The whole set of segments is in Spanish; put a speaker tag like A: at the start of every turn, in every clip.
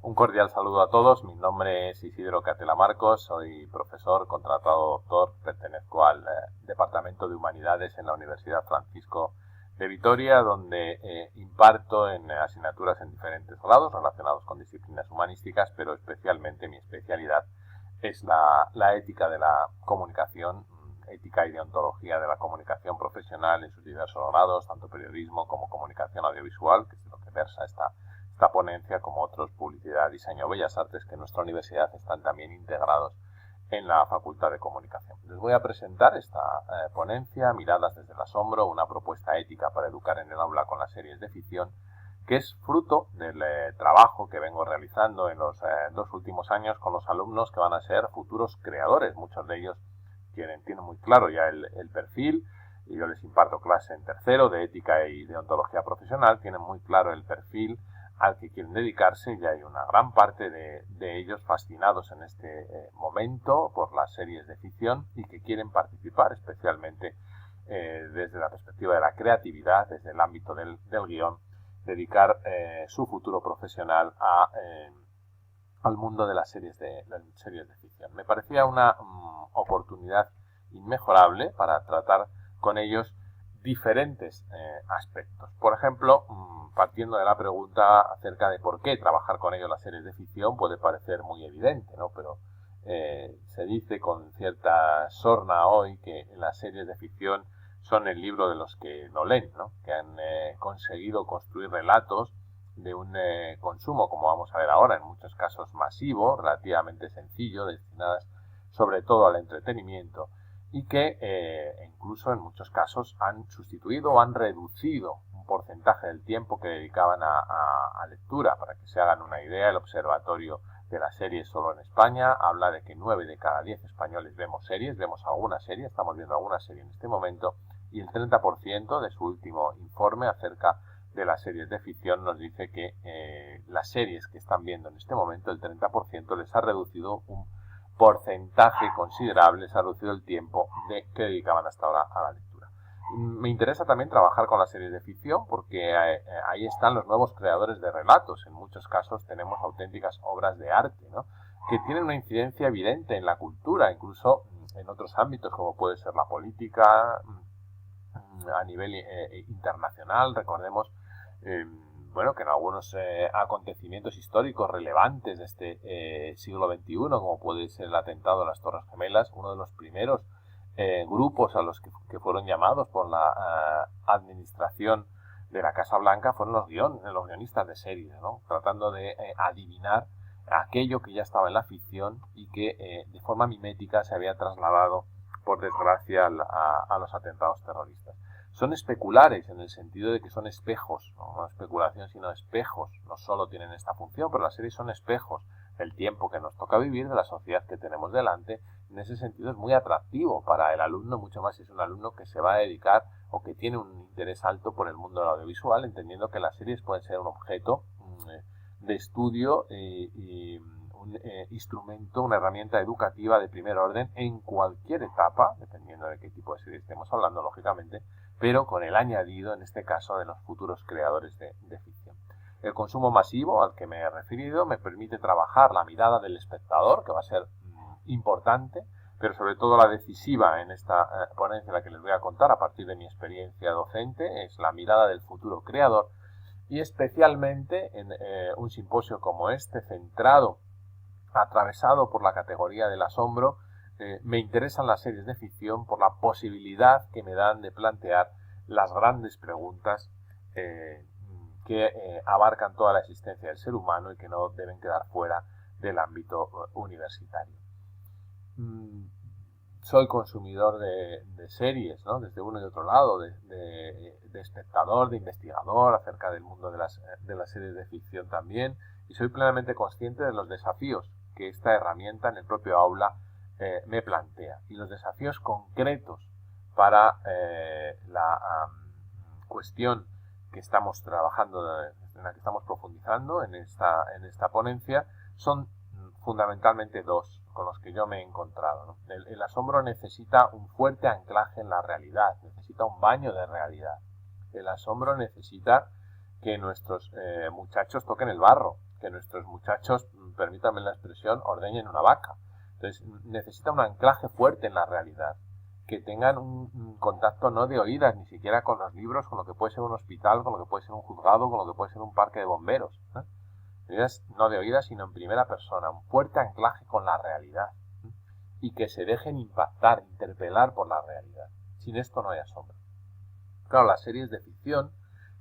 A: Un cordial saludo a todos. Mi nombre es Isidro Catela Marcos, soy profesor, contratado doctor, pertenezco al Departamento de Humanidades en la Universidad Francisco de Vitoria, donde imparto en asignaturas en diferentes grados relacionados con disciplinas humanísticas, pero especialmente mi especialidad es la ética de la comunicación, ética y deontología de la comunicación profesional en sus diversos grados, tanto periodismo como comunicación audiovisual, que es de lo que versa esta ponencia, como otros, publicidad, diseño, bellas artes, que en nuestra universidad están también integrados en la Facultad de Comunicación. Les voy a presentar esta ponencia, Miradas desde el asombro, una propuesta ética para educar en el aula con las series de ficción, que es fruto del trabajo que vengo realizando en los 2 últimos años con los alumnos que van a ser futuros creadores. Muchos de ellos tienen muy claro ya el perfil, y yo les imparto clase en tercero de ética y deontología profesional, tienen muy claro el perfil al que quieren dedicarse. Ya hay una gran parte de ellos fascinados en este momento por las series de ficción y que quieren participar especialmente desde la perspectiva de la creatividad, desde el ámbito del guión, dedicar su futuro profesional al mundo de las series de ficción. Me parecía una oportunidad inmejorable para tratar con ellos diferentes aspectos. Por ejemplo, partiendo de la pregunta acerca de por qué trabajar con ellos las series de ficción, puede parecer muy evidente, ¿no? Pero se dice con cierta sorna hoy que las series de ficción son el libro de los que no leen, ¿no? Que han conseguido construir relatos de un consumo, como vamos a ver ahora, en muchos casos masivo, relativamente sencillo, destinadas sobre todo al entretenimiento, y que incluso en muchos casos han sustituido o han reducido un porcentaje del tiempo que dedicaban a lectura. Para que se hagan una idea, el Observatorio de las Series solo en España habla de que 9 de cada 10 españoles vemos series, vemos alguna serie, estamos viendo alguna serie en este momento, y el 30% de su último informe acerca de las series de ficción nos dice que las series que están viendo en este momento, el 30% les ha reducido un porcentaje considerable, les ha reducido el tiempo que dedicaban hasta ahora a la lectura. Me interesa también trabajar con las series de ficción porque ahí están los nuevos creadores de relatos. En muchos casos tenemos auténticas obras de arte, ¿no?, que tienen una incidencia evidente en la cultura, incluso en otros ámbitos como puede ser la política, a nivel internacional. Recordemos que en algunos acontecimientos históricos relevantes de este siglo XXI, como puede ser el atentado a las Torres Gemelas, uno de los primeros grupos a los que fueron llamados por la administración de la Casa Blanca fueron los guionistas de series, ¿no?, tratando de adivinar aquello que ya estaba en la ficción y que de forma mimética se había trasladado, por desgracia, a los atentados terroristas. Son especulares en el sentido de que son espejos, no especulación sino espejos. No solo tienen esta función, pero las series son espejos del tiempo que nos toca vivir, de la sociedad que tenemos delante. En ese sentido es muy atractivo para el alumno, mucho más si es un alumno que se va a dedicar o que tiene un interés alto por el mundo del audiovisual, entendiendo que las series pueden ser un objeto de estudio y un instrumento, una herramienta educativa de primer orden en cualquier etapa, dependiendo de qué tipo de serie estemos hablando, lógicamente, pero con el añadido, en este caso, de los futuros creadores de ficción. El consumo masivo al que me he referido me permite trabajar la mirada del espectador, que va a ser importante, pero sobre todo la decisiva en esta ponencia, la que les voy a contar a partir de mi experiencia docente, es la mirada del futuro creador, y especialmente en un simposio como este, centrado, atravesado por la categoría del asombro, me interesan las series de ficción por la posibilidad que me dan de plantear las grandes preguntas que abarcan toda la existencia del ser humano y que no deben quedar fuera del ámbito universitario. Soy consumidor de series, ¿no?, desde uno y otro lado, de espectador, de investigador acerca del mundo de las series de ficción también, y soy plenamente consciente de los desafíos que esta herramienta en el propio aula me plantea, y los desafíos concretos para la cuestión que estamos trabajando, en la que estamos profundizando en esta ponencia, son fundamentalmente dos con los que yo me he encontrado, ¿no? El asombro necesita un fuerte anclaje en la realidad, necesita un baño de realidad. El asombro necesita que nuestros muchachos toquen el barro, que nuestros muchachos, permítanme la expresión, ordeñen una vaca. Entonces necesita un anclaje fuerte en la realidad, que tengan un contacto no de oídas, ni siquiera con los libros, con lo que puede ser un hospital, con lo que puede ser un juzgado, con lo que puede ser un parque de bomberos. No de oídas, sino en primera persona, un fuerte anclaje con la realidad, y que se dejen impactar, interpelar por la realidad. Sin esto no hay asombro. Claro, las series de ficción,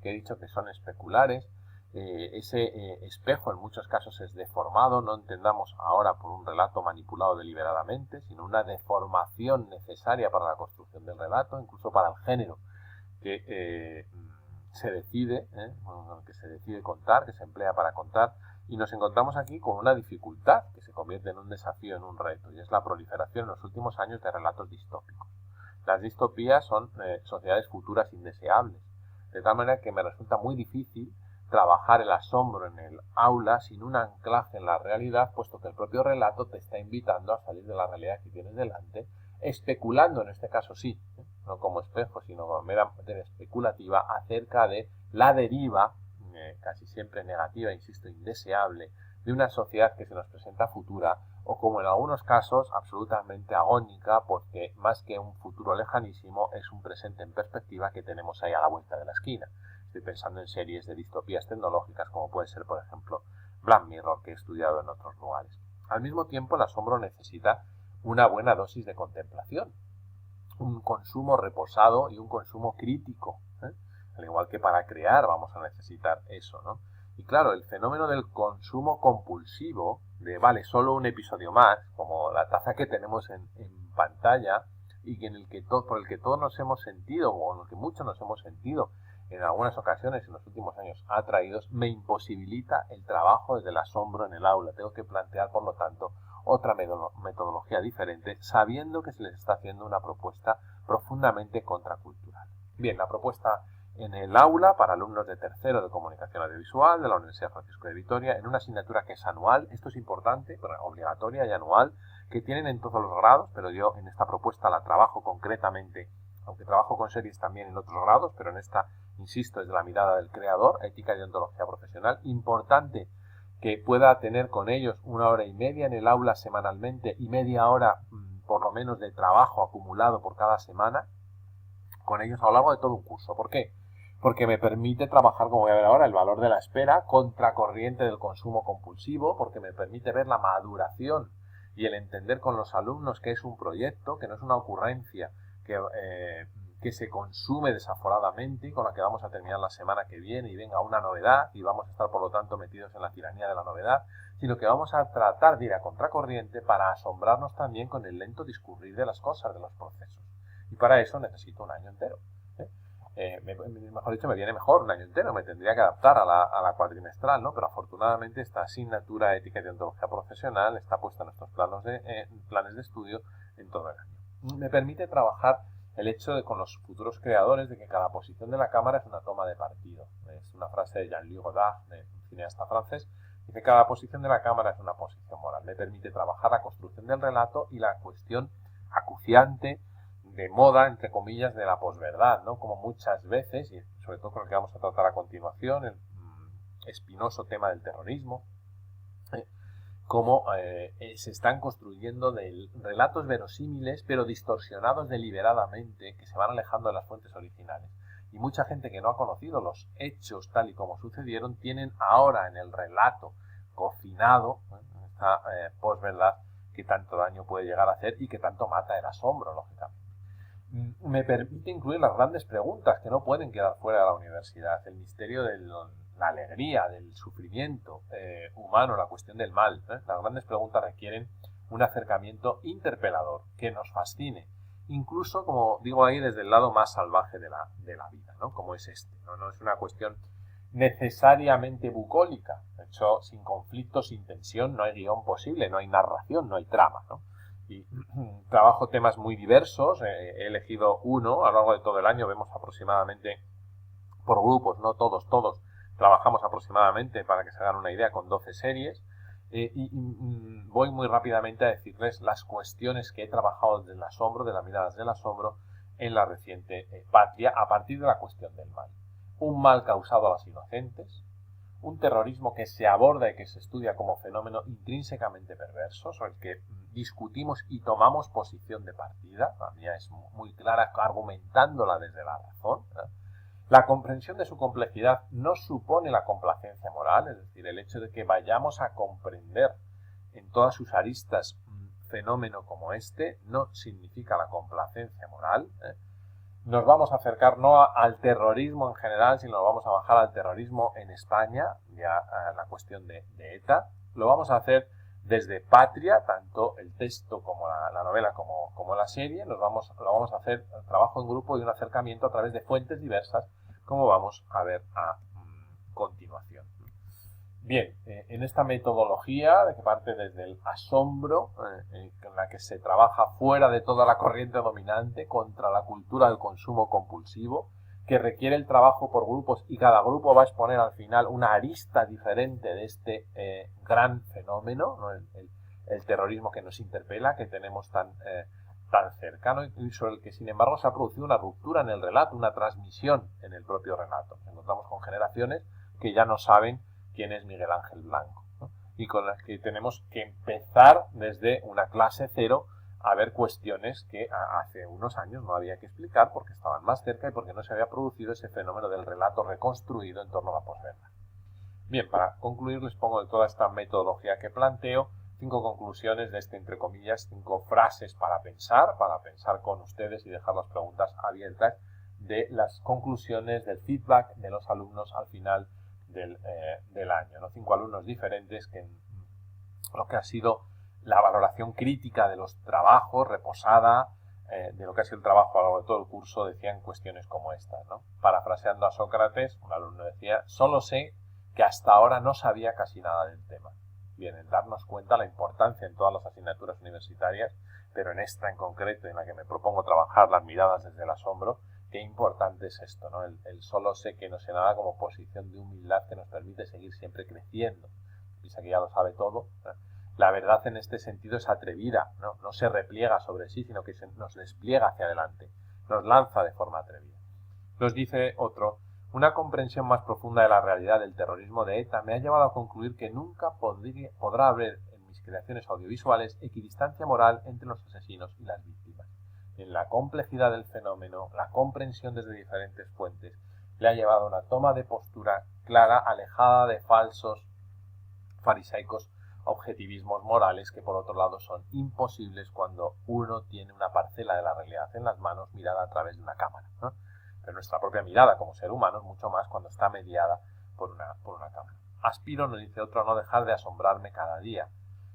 A: que he dicho que son especulares, ese espejo en muchos casos es deformado, no entendamos ahora por un relato manipulado deliberadamente, sino una deformación necesaria para la construcción del relato, incluso para el género que se decide, que se decide contar, que se emplea para contar, y nos encontramos aquí con una dificultad que se convierte en un desafío, en un reto, y es la proliferación en los últimos años de relatos distópicos. Las distopías son sociedades futuras indeseables, de tal manera que me resulta muy difícil trabajar el asombro en el aula sin un anclaje en la realidad, puesto que el propio relato te está invitando a salir de la realidad que tienes delante, especulando, en este caso sí, no como espejo, sino como meramente especulativa, acerca de la deriva, casi siempre negativa, insisto, indeseable, de una sociedad que se nos presenta futura, o como en algunos casos, absolutamente agónica, porque más que un futuro lejanísimo, es un presente en perspectiva que tenemos ahí a la vuelta de la esquina. Estoy pensando en series de distopías tecnológicas, como puede ser, por ejemplo, Black Mirror, que he estudiado en otros lugares. Al mismo tiempo, el asombro necesita una buena dosis de contemplación, un consumo reposado y un consumo crítico, al igual que para crear vamos a necesitar eso, ¿no? Y claro, el fenómeno del consumo compulsivo, de vale, solo un episodio más, como la taza que tenemos en pantalla, y en el que por el que todos nos hemos sentido, o en el que muchos nos hemos sentido en algunas ocasiones en los últimos años atraídos, me imposibilita el trabajo desde el asombro en el aula. Tengo que plantear, por lo tanto, otra metodología diferente, sabiendo que se les está haciendo una propuesta profundamente contracultural. Bien, la propuesta en el aula para alumnos de tercero de comunicación audiovisual de la Universidad Francisco de Vitoria, en una asignatura que es anual, esto es importante, obligatoria y anual, que tienen en todos los grados, pero yo en esta propuesta la trabajo concretamente, aunque trabajo con series también en otros grados, pero en esta, insisto, es de la mirada del creador, ética y ontología profesional, importante que pueda tener con ellos 1 hora y media en el aula semanalmente y media hora por lo menos de trabajo acumulado por cada semana con ellos a lo largo de todo un curso. ¿Por qué? Porque me permite trabajar, como voy a ver ahora, el valor de la espera, contracorriente del consumo compulsivo, porque me permite ver la maduración y el entender con los alumnos que es un proyecto, que no es una ocurrencia que se consume desaforadamente y con la que vamos a terminar la semana que viene y venga una novedad y vamos a estar por lo tanto metidos en la tiranía de la novedad, sino que vamos a tratar de ir a contracorriente para asombrarnos también con el lento discurrir de las cosas, de los procesos. Y para eso necesito un año entero. Mejor dicho, me viene mejor un año entero, me tendría que adaptar a la cuatrimestral, ¿no? Pero afortunadamente esta asignatura ética y deontología profesional está puesta en nuestros planes de estudio en todo el año. Me permite trabajar el hecho de con los futuros creadores de que cada posición de la cámara es una toma de partido. Es una frase de Jean-Louis Godard, de un cineasta francés, dice que cada posición de la cámara es una posición moral. Me permite trabajar la construcción del relato y la cuestión acuciante de moda, entre comillas, de la posverdad, ¿no? Como muchas veces, y sobre todo con lo que vamos a tratar a continuación, el espinoso tema del terrorismo, cómo se están construyendo relatos verosímiles, pero distorsionados deliberadamente, que se van alejando de las fuentes originales. Y mucha gente que no ha conocido los hechos tal y como sucedieron, tienen ahora en el relato cocinado esta posverdad que tanto daño puede llegar a hacer y que tanto mata el asombro, lógicamente. Me permite incluir las grandes preguntas que no pueden quedar fuera de la universidad. El misterio de la alegría, del sufrimiento humano, la cuestión del mal. Las grandes preguntas requieren un acercamiento interpelador que nos fascine. Incluso, como digo ahí, desde el lado más salvaje de la vida, ¿no? Como es este. No es una cuestión necesariamente bucólica. De hecho, sin conflicto, sin tensión, no hay guión posible, no hay narración, no hay trama, ¿no? Y trabajo temas muy diversos, he elegido uno, a lo largo de todo el año vemos aproximadamente por grupos, no todos, trabajamos aproximadamente, para que se hagan una idea, con 12 series, voy muy rápidamente a decirles las cuestiones que he trabajado desde el asombro, de las miradas del asombro, en la reciente Patria, a partir de la cuestión del mal. Un mal causado a los inocentes, un terrorismo que se aborda y que se estudia como fenómeno intrínsecamente perverso, sobre el que discutimos y tomamos posición de partida, la mía es muy clara, argumentándola desde la razón. La comprensión de su complejidad no supone la complacencia moral, es decir, el hecho de que vayamos a comprender en todas sus aristas un fenómeno como este no significa la complacencia moral. Nos vamos a acercar no al terrorismo en general, sino nos vamos a bajar al terrorismo en España, ya a la cuestión de ETA. Lo vamos a hacer desde Patria, tanto el texto como la novela como la serie. Lo vamos a hacer el trabajo en grupo y un acercamiento a través de fuentes diversas, como vamos a ver a continuación. Bien, en esta metodología, de que parte desde el asombro, en la que se trabaja fuera de toda la corriente dominante contra la cultura del consumo compulsivo, que requiere el trabajo por grupos y cada grupo va a exponer al final una arista diferente de este gran fenómeno, ¿no? El terrorismo que nos interpela, que tenemos tan cercano y sobre el que sin embargo se ha producido una ruptura en el relato, una transmisión en el propio relato. Nos encontramos con generaciones que ya no saben quién es Miguel Ángel Blanco, ¿no? Y con las que tenemos que empezar desde una clase cero a ver cuestiones que hace unos años no había que explicar porque estaban más cerca y porque no se había producido ese fenómeno del relato reconstruido en torno a la posverdad. Bien, para concluir les pongo de toda esta metodología que planteo 5 conclusiones de entre comillas, 5 frases para pensar con ustedes y dejar las preguntas abiertas de las conclusiones del feedback de los alumnos al final del año, ¿no? 5 alumnos diferentes que en lo que ha sido la valoración crítica de los trabajos, reposada, de lo que ha sido el trabajo a lo largo de todo el curso, decían cuestiones como estas, ¿no? Parafraseando a Sócrates, un alumno decía: solo sé que hasta ahora no sabía casi nada del tema. Bien, en darnos cuenta la importancia en todas las asignaturas universitarias, pero en esta en concreto, en la que me propongo trabajar las miradas desde el asombro, qué importante es esto, ¿no? El solo sé que no sé nada como posición de humildad que nos permite seguir siempre creciendo. Piensa que ya lo sabe todo, ¿no? La verdad en este sentido es atrevida, ¿no? No se repliega sobre sí, sino que nos despliega hacia adelante, nos lanza de forma atrevida. Nos dice otro: una comprensión más profunda de la realidad del terrorismo de ETA me ha llevado a concluir que nunca podrá haber en mis creaciones audiovisuales equidistancia moral entre los asesinos y las víctimas. En la complejidad del fenómeno, la comprensión desde diferentes fuentes le ha llevado a una toma de postura clara, alejada de falsos farisaicos objetivismos morales que por otro lado son imposibles cuando uno tiene una parcela de la realidad en las manos mirada a través de una cámara, ¿no? Pero nuestra propia mirada como ser humano es mucho más cuando está mediada por una cámara. Aspiro, nos dice otro, a no dejar de asombrarme cada día.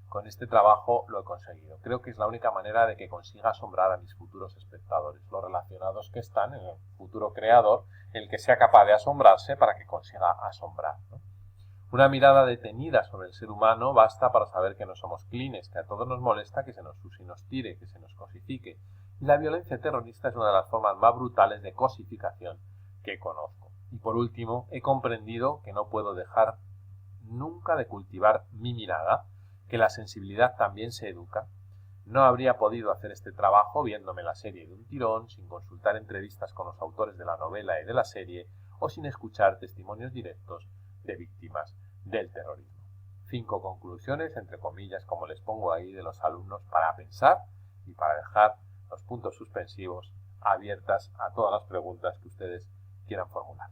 A: Con este trabajo lo he conseguido. Creo que es la única manera de que consiga asombrar a mis futuros espectadores, los relacionados que están en el futuro creador, el que sea capaz de asombrarse para que consiga asombrar, ¿no? Una mirada detenida sobre el ser humano basta para saber que no somos clines, que a todos nos molesta que se nos use y nos tire, que se nos cosifique. Y la violencia terrorista es una de las formas más brutales de cosificación que conozco. Y por último, he comprendido que no puedo dejar nunca de cultivar mi mirada, que la sensibilidad también se educa. No habría podido hacer este trabajo viéndome la serie de un tirón, sin consultar entrevistas con los autores de la novela y de la serie, o sin escuchar testimonios directos de víctimas del terrorismo. 5 conclusiones, entre comillas, como les pongo ahí, de los alumnos para pensar y para dejar los puntos suspensivos abiertas a todas las preguntas que ustedes quieran formular.